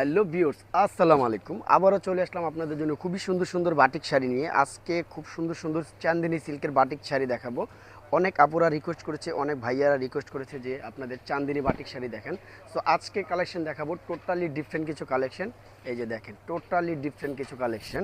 Hello viewers, আসসালামু আলাইকুম। আবারও চলে আসলাম আপনাদের জন্য খুবই সুন্দর সুন্দর বাটিক শাড়ি নিয়ে। আজকে খুব সুন্দর সুন্দর চান্দিনী সিল্কের বাটিক শাড়ি দেখাবো। অনেক আপুরা রিকোয়েস্ট করেছে, অনেক ভাইয়ারা রিকোয়েস্ট করেছে যে আপনাদের চান্দিনী বাটিক শাড়ি দেখেন। সো আজকে কালেকশন দেখাবো টোটালি ডিফারেন্ট কিছু কালেকশন। এই যে দেখেন, টোটালি ডিফারেন্ট কিছু কালেকশন।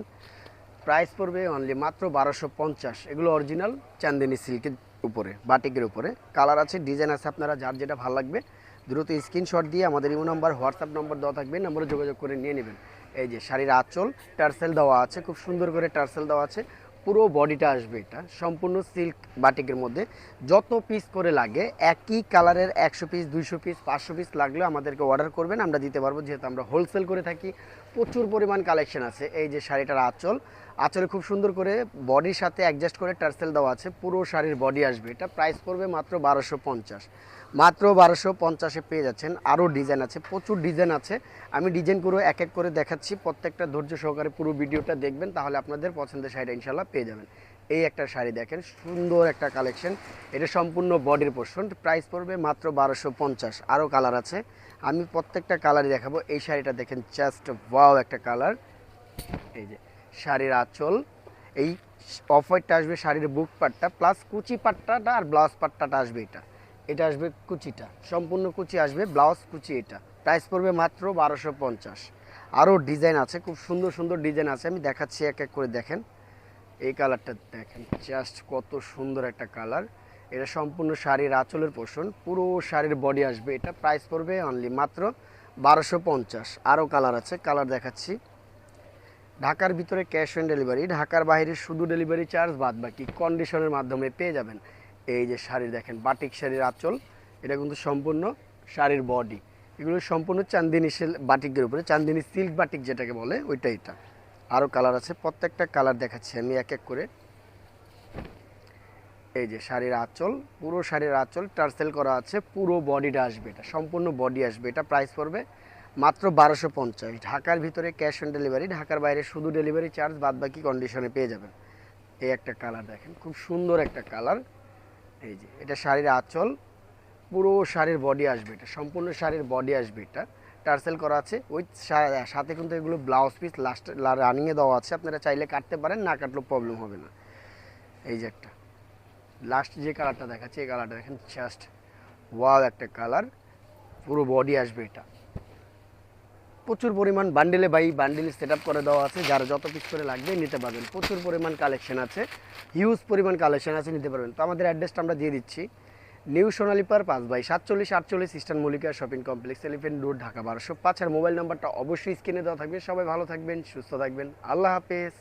প্রাইস পড়বে অনলি মাত্র 1250। এগুলো অরিজিনাল চান্দিনী সিল্কের উপরে, বাটিকের উপরে। কালার আছে, ডিজাইন আছে, আপনারা যার যেটা ভালো লাগবে দ্রুত স্ক্রিনশট দিয়ে আমাদের ইমো নাম্বার, হোয়াটসঅ্যাপ নম্বর দেওয়া থাকবে, নম্বরে যোগাযোগ করে নিয়ে নেবেন। এই যে শাড়ির আঁচল টার্সেল দেওয়া আছে, খুব সুন্দর করে টার্সেল দেওয়া আছে। পুরো বডিটা আসবে, এটা সম্পূর্ণ সিল্ক বাটিকের মধ্যে। যত পিস করে লাগে, একই কালারের 100 পিস, 200 পিস, 500 পিস লাগলেও আমাদেরকে অর্ডার করবেন, আমরা দিতে পারবো, যেহেতু আমরা হোলসেল করে থাকি। প্রচুর পরিমাণ কালেকশন আছে। এই যে শাড়িটার আঁচল, আঁচলে খুব সুন্দর করে বডির সাথে অ্যাডজাস্ট করে টার্সেল দেওয়া আছে, পুরো শাড়ির বডি আসবে। এটা প্রাইস পড়বে মাত্র 1250। মাত্র 1250-এ পেয়ে যাচ্ছেন। আরও ডিজাইন আছে, প্রচুর ডিজাইন আছে। আমি ডিজাইন করে এক এক করে দেখাচ্ছি, প্রত্যেকটা ধৈর্য সহকারে পুরো ভিডিওটা দেখবেন, তাহলে আপনাদের পছন্দের শাড়িটা ইনশাল্লাহ পেয়ে যাবেন। এই একটা শাড়ি দেখেন, সুন্দর একটা কালেকশন। এটা সম্পূর্ণ বডির পোর্শন, প্রাইস পড়বে মাত্র 1250। আরও কালার আছে, আমি প্রত্যেকটা কালারই দেখাবো। এই শাড়িটা দেখেন, জাস্ট ওয়াও একটা কালার। এই যে শাড়ির আঁচল, এই অফ হোয়াইটটা আসবে শাড়ির বুক পাটটা, প্লাস কুচি পাট্টাটা আর ব্লাউজ পাট্টাটা আসবে। এটা আসবে কুচিটা, সম্পূর্ণ কুচি আসবে, ব্লাউজ কুচি। এটা প্রাইস পড়বে মাত্র 1250। আরও ডিজাইন আছে, খুব সুন্দর সুন্দর ডিজাইন আছে, আমি দেখাচ্ছি এক এক করে। দেখেন এই কালারটা, দেখেন জাস্ট কত সুন্দর একটা কালার। এটা সম্পূর্ণ শাড়ির আঁচলের পোর্শন, পুরো শাড়ির বডি আসবে। এটা প্রাইস পড়বে অনলি মাত্র 1250। আরও কালার আছে, কালার দেখাচ্ছি। ঢাকার ভিতরে ক্যাশ অন ডেলিভারি, ঢাকার বাইরে শুধু ডেলিভারি চার্জ, বাদ বাকি কন্ডিশনের মাধ্যমে পেয়ে যাবেন। এই যে শাড়ি দেখেন, বাটিক শাড়ির আঁচল, এটা কিন্তু সম্পূর্ণ শাড়ির বডি। এগুলো সম্পূর্ণ চান্দিনী বাটিকের উপরে, চান্দিনী সিল্ক বাটিক যেটাকে বলে ওইটা। এটা আরও কালার আছে, প্রত্যেকটা কালার দেখাচ্ছি আমি এক এক করে। এই যে শাড়ির আঁচল, পুরো শাড়ির আঁচল টার্সেল করা আছে, পুরো বডিটা আসবে। এটা সম্পূর্ণ বডি আসবে। এটা প্রাইস পড়বে মাত্র 1250। ঢাকার ভিতরে ক্যাশ অন ডেলিভারি, ঢাকার বাইরে শুধু ডেলিভারি চার্জ, বাদ বাকি কন্ডিশনে পেয়ে যাবেন। এই একটা কালার দেখেন, খুব সুন্দর একটা কালার। এই যে এটা শাড়ির আঁচল, পুরো শাড়ির বডি আসবে। এটা সম্পূর্ণ শাড়ির বডি আসবে। এটা টার্সেল করা আছে, ওই সাথে কিন্তু এগুলো ব্লাউজ পিস লাস্ট রানিংয়ে দেওয়া আছে, আপনারা চাইলে কাটতে পারেন, না কাটলেও প্রবলেম হবে না। এই যে একটা লাস্ট যে কালারটা দেখাচ্ছে, এই কালারটা দেখেন, জাস্ট ওয়াও একটা কালার, পুরো বডি আসবে। এটা প্রচুর পরিমাণ বান্ডেলে বাই বান্ডেল সেট আপ করে দেওয়া আছে, যারা যত পিস করে লাগবে নিতে পারবেন। প্রচুর পরিমাণ কালেকশন আছে, হিউজ পরিমাণ কালেকশন আছে, নিতে পারবেন। তো আমাদের অ্যাড্রেসটা আমরা দিয়ে দিচ্ছি, নিউ সোনালী পার 5/47 eastern Mallika shopping complex, elephant road, Dhaka 1205। আর মোবাইল নাম্বারটা অবশ্যই স্ক্রিনে দেওয়া থাকবে। সবাই ভালো থাকবেন, সুস্থ থাকবেন, আল্লাহ হাফেজ।